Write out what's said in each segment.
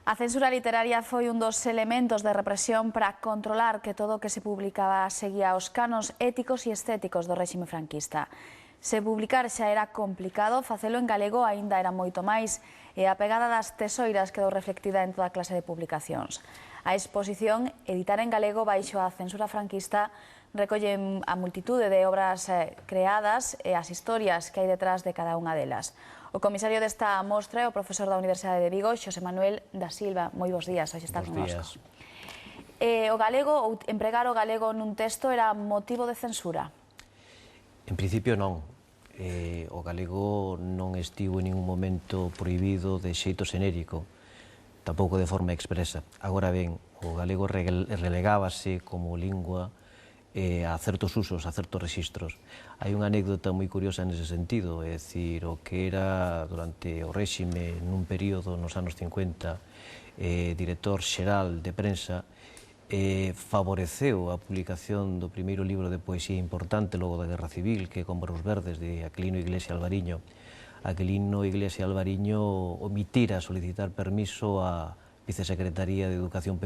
A censura literaria foi un dos elementos de represión para controlar que todo o que se publicaba seguía os canos éticos e estéticos do réxime franquista. Se publicar xa era complicado, facelo en galego aínda era moito máis, e a pegada das tesoiras quedou reflectida en toda clase de publicacións. A exposición Editar en galego baixo a censura franquista recolle a multitude de obras creadas e as historias que hai detrás de cada unha delas. O comisario desta mostra é o profesor da Universidade de Vigo, Xosé Manuel da Silva. Moi bons días, hoxe está connosco. O galego, ou empregar o galego nun texto, era motivo de censura? En principio non. O galego non estivo en ningún momento prohibido de xeito xenérico, tampouco de forma expresa. Agora ben, o galego relegábase como lingua a certos usos, a certos rexistros. Hai unha anécdota moi curiosa nese sentido, é dicir, o que era durante o réxime nun período nos anos 50 director xeral de prensa, favoreceu a publicación do primeiro libro de poesía importante logo da Guerra Civil, que é Cómbaros Verdes, de Aquilino Iglesia Alvariño. Aquilino Iglesia Alvariño omitira solicitar permiso a Vicesecretaría de Educación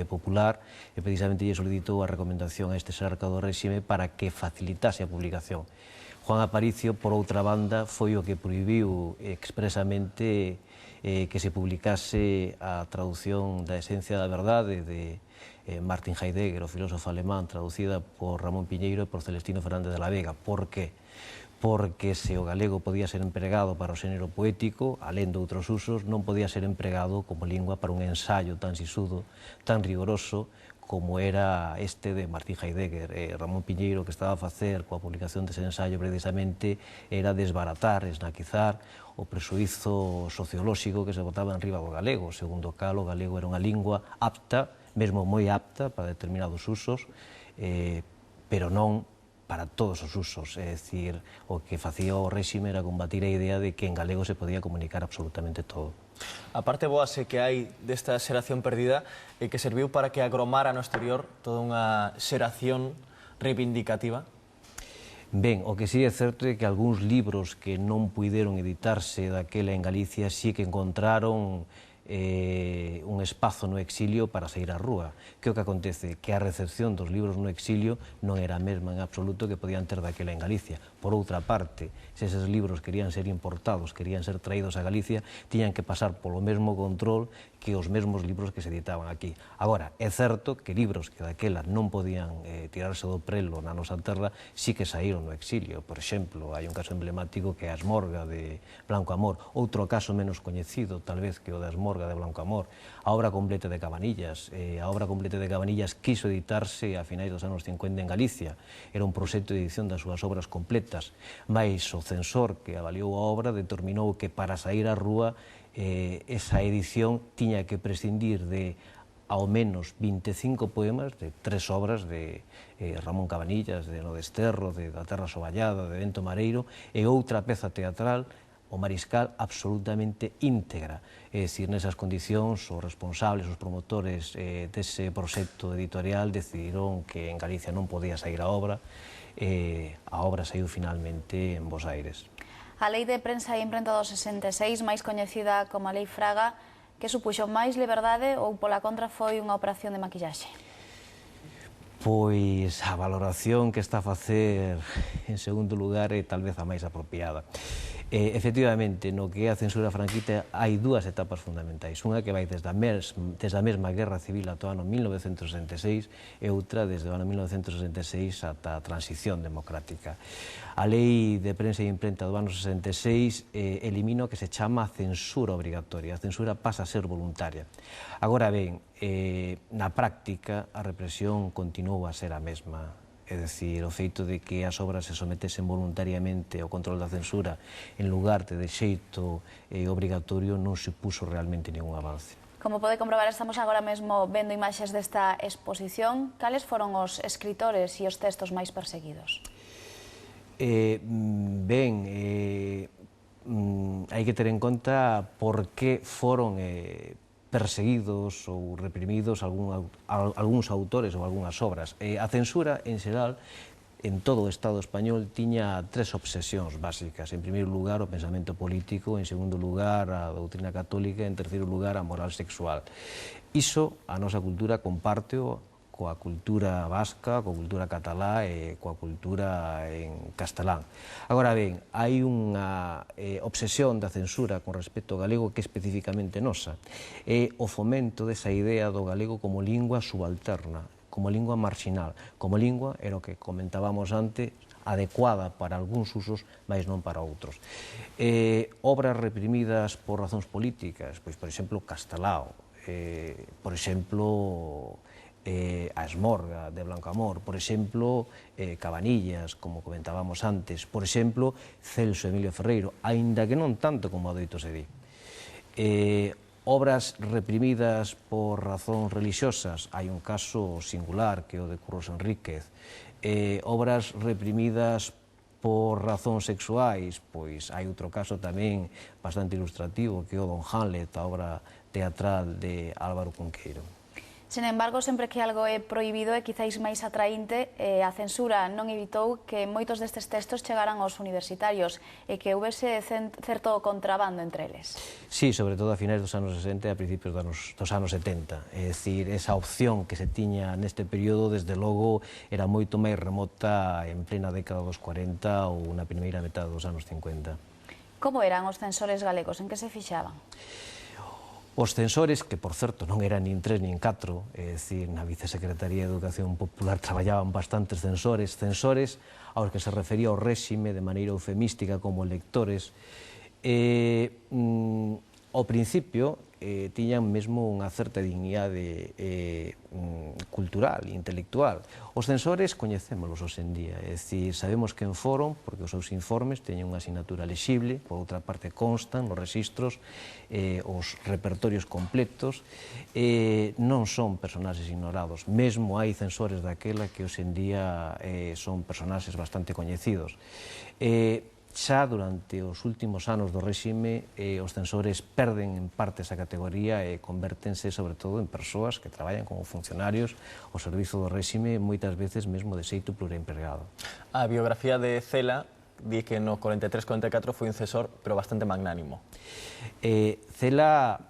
Popular e precisamente lle solicitou a recomendación a este xerarca do réxime para que facilitase a publicación. Juan Aparicio, por outra banda, foi o que prohibiu expresamente que se publicase a traducción da Esencia da Verdade de Martin Heidegger, o filósofo alemán, traducida por Ramón Piñeiro e por Celestino Fernández de la Vega. Por que? Porque se o galego podía ser empregado para o xénero poético, alén de outros usos, non podía ser empregado como lingua para un ensaio tan sisudo, tan rigoroso, como era este de Martin Heidegger. Ramón Piñeiro, que estaba a facer coa publicación dese ensaio precisamente, era desbaratar, esnaquizar o presuízo sociolóxico que se botaba en riba do galego, segundo o cal o galego era unha lingua apta, mesmo moi apta para determinados usos, pero non para todos os usos, é dicir, o que facía o réxime era combatir a idea de que en galego se podía comunicar absolutamente todo. A parte boase que hai desta xeración perdida e que serviu para que agromara no exterior toda unha xeración reivindicativa? Ben, o que sí é certo é que algúns libros que non puideron editarse daquela en Galicia sí que encontraron un espazo no exilio para sair á rúa. Que o que acontece? Que a recepción dos libros no exilio non era a mesma en absoluto que podían ter daquela en Galicia. Por outra parte, se eses libros querían ser importados, querían ser traídos a Galicia, tiñan que pasar polo mesmo control que os mesmos libros que se editaban aquí. Agora, é certo que libros que daquela non podían tirarse do prelo na nosa terra sí que saíron no exilio. Por exemplo, hai un caso emblemático que é a Asmorga de Blanco Amor. Outro caso menos coñecido, tal vez, que o de Asmorga de Blanco Amor, a obra completa de Cabanillas. A obra completa de Cabanillas quiso editarse a finais dos anos 50 en Galicia. Era un proxecto de edición das súas obras completas, mais o censor que avaliou a obra determinou que para sair á rúa esa edición tiña que prescindir de ao menos 25 poemas de 3 obras de Ramón Cabanillas, de No Desterro, de Da Terra Soballada, de Bento Mareiro, e outra peza teatral, o Mariscal, absolutamente íntegra. É dicir, nesas condicións, os responsables, os promotores dese proxecto editorial decidiron que en Galicia non podía sair a obra saiu finalmente en Bos Aires. A Lei de Prensa e Imprenta do 66, máis coñecida como a Lei Fraga, que supuxo máis liberdade ou pola contra foi unha operación de maquillaxe? Pois a valoración que está a facer en segundo lugar é tal vez a máis apropiada. Efectivamente, no que é a censura franquista hai dúas etapas fundamentais. Unha que vai desde a mesma Guerra Civil ata o ano 1966 e outra desde o ano 1966 ata a transición democrática. A Lei de Prensa e Imprenta do ano 66 elimina o que se chama censura obrigatoria. A censura pasa a ser voluntaria. Agora ben, na práctica a represión continuou a ser a mesma. É dicir, o feito de que as obras se sometesen voluntariamente ao control da censura en lugar de xeito obrigatorio non supuso realmente ningún avance. Como pode comprobar, estamos agora mesmo vendo imaxes desta exposición. Cales foron os escritores e os textos máis perseguidos? Ben, hai que ter en conta por que foron perseguidos ou reprimidos algúns autores ou algunhas obras. A censura, en xeral, en todo o Estado español tiña tres obsesións básicas. En primeiro lugar, o pensamento político, en segundo lugar, a doutrina católica, en terceiro lugar, a moral sexual. Iso, a nosa cultura comparte-o coa cultura vasca, coa cultura catalá e coa cultura en castelán. Agora ben, hai unha obsesión da censura con respecto ao galego que é especificamente nosa. É o fomento desa idea do galego como lingua subalterna, como lingua marxinal, como lingua, era o que comentábamos antes, adecuada para algúns usos, mas non para outros. Obras reprimidas por razóns políticas, pois, por exemplo, Castelao, por exemplo, a Esmorga de Blancamor, por exemplo, Cabanillas, como comentábamos antes, por exemplo, Celso Emilio Ferreiro, aínda que non tanto como adoito se di. Obras reprimidas por razóns religiosas, hai un caso singular que é o de Curros Enríquez. Obras reprimidas por razóns sexuais, pois hai outro caso tamén bastante ilustrativo que é o Don Hamlet, a obra teatral de Álvaro Cunqueiro. Sen embargo, sempre que algo é prohibido e quizáis máis atraínte, a censura non evitou que moitos destes textos chegaran aos universitarios e que houvese certo contrabando entre eles. Sí, sobre todo a finais dos anos 60 e a principios dos anos 70. É dicir, esa opción que se tiña neste período, desde logo, era moito máis remota en plena década dos 40 ou na primeira metade dos anos 50. Como eran os censores galegos? En que se fixaban? Os censores, que por certo non eran nin 3 nin 4, é dicir, na Vicesecretaría de Educación Popular traballaban bastantes censores aos que se refería ao réxime de maneira eufemística como lectores. Ao principio tiñan mesmo unha certa dignidade cultural, intelectual. Os censores coñecémolos hoxe en día, é dicir, sabemos quen foron, porque os seus informes teñen unha asignatura lexible, por outra parte constan nos registros, os repertorios completos, non son personaxes ignorados, mesmo hai censores daquela que hoxe en día son personaxes bastante coñecidos. Xa durante os últimos anos do réxime, os censores perden en parte esa categoría e convértense, sobre todo, en persoas que traballan como funcionarios ao servizo do réxime, moitas veces mesmo de xeito pluriempregado. A biografía de Cela di que no 43-44 foi un censor, pero bastante magnánimo. Cela,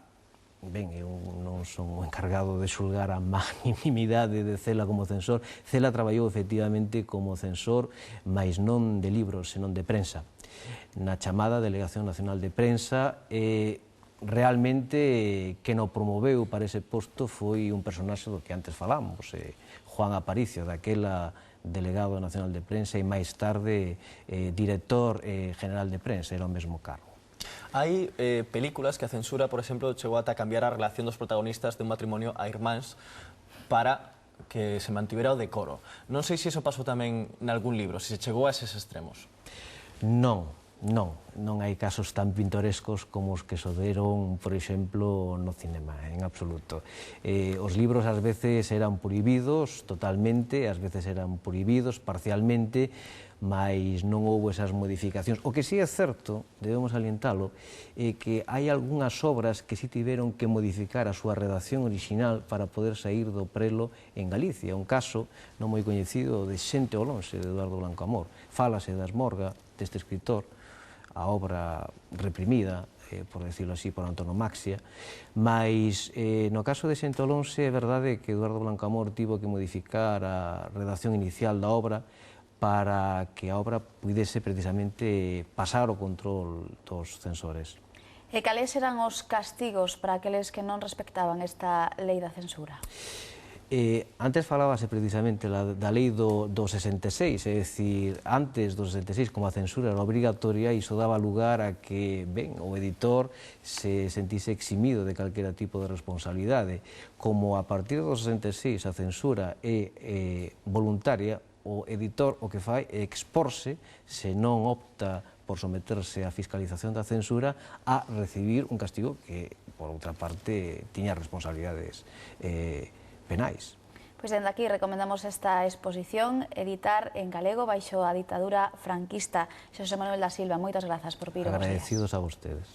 ben, eu non son o encargado de xulgar a magnanimidade de Cela como censor. Cela traballou efectivamente como censor, mas non de libros, senón de prensa. Na chamada Delegación Nacional de Prensa, realmente quen o promoveu para ese posto foi un personaxe do que antes falamos, Juan Aparicio, daquela delegado nacional de prensa e máis tarde director general de prensa, era o mesmo cargo. Hai películas que a censura, por exemplo, chegou ata cambiar a relación dos protagonistas de un matrimonio a irmáns para que se mantivera o decoro. Non sei se iso pasou tamén nalgún libro, se se chegou a eses extremos. Non hai casos tan pintorescos como os que se deron, por exemplo, no cinema, en absoluto. Os libros ás veces eran prohibidos totalmente, ás veces eran prohibidos parcialmente, mas non houve esas modificacións. O que sí é certo, debemos alientalo, é que hai algunhas obras que sí tiveron que modificar a súa redacción original para poder sair do prelo en Galicia. Un caso non moi coñecido de Xente ao lonxe, de Eduardo Blancamor. Fálase da Esmorga, deste escritor, a obra reprimida, por decirlo así, por antonomaxia, mas no caso de Xente ao lonxe é verdade que Eduardo Blancamor tivo que modificar a redacción inicial da obra para que a obra pudese precisamente pasar o control dos censores. E cales eran os castigos para aqueles que non respectaban esta lei da censura? Antes falábase precisamente da lei do 66, é dicir, antes do 66, como a censura era obrigatoria, iso daba lugar a que, ben, o editor se sentise eximido de calquera tipo de responsabilidade. Como a partir do 66 a censura é voluntaria, o editor o que fai é exporse, se non opta por someterse á fiscalización da censura, a recibir un castigo que, por outra parte, tiña responsabilidades penais. Pois dende aquí recomendamos esta exposición, Editar en galego baixo a ditadura franquista. Xosé Manuel da Silva, moitas grazas por vir. Agradecidos a vostedes.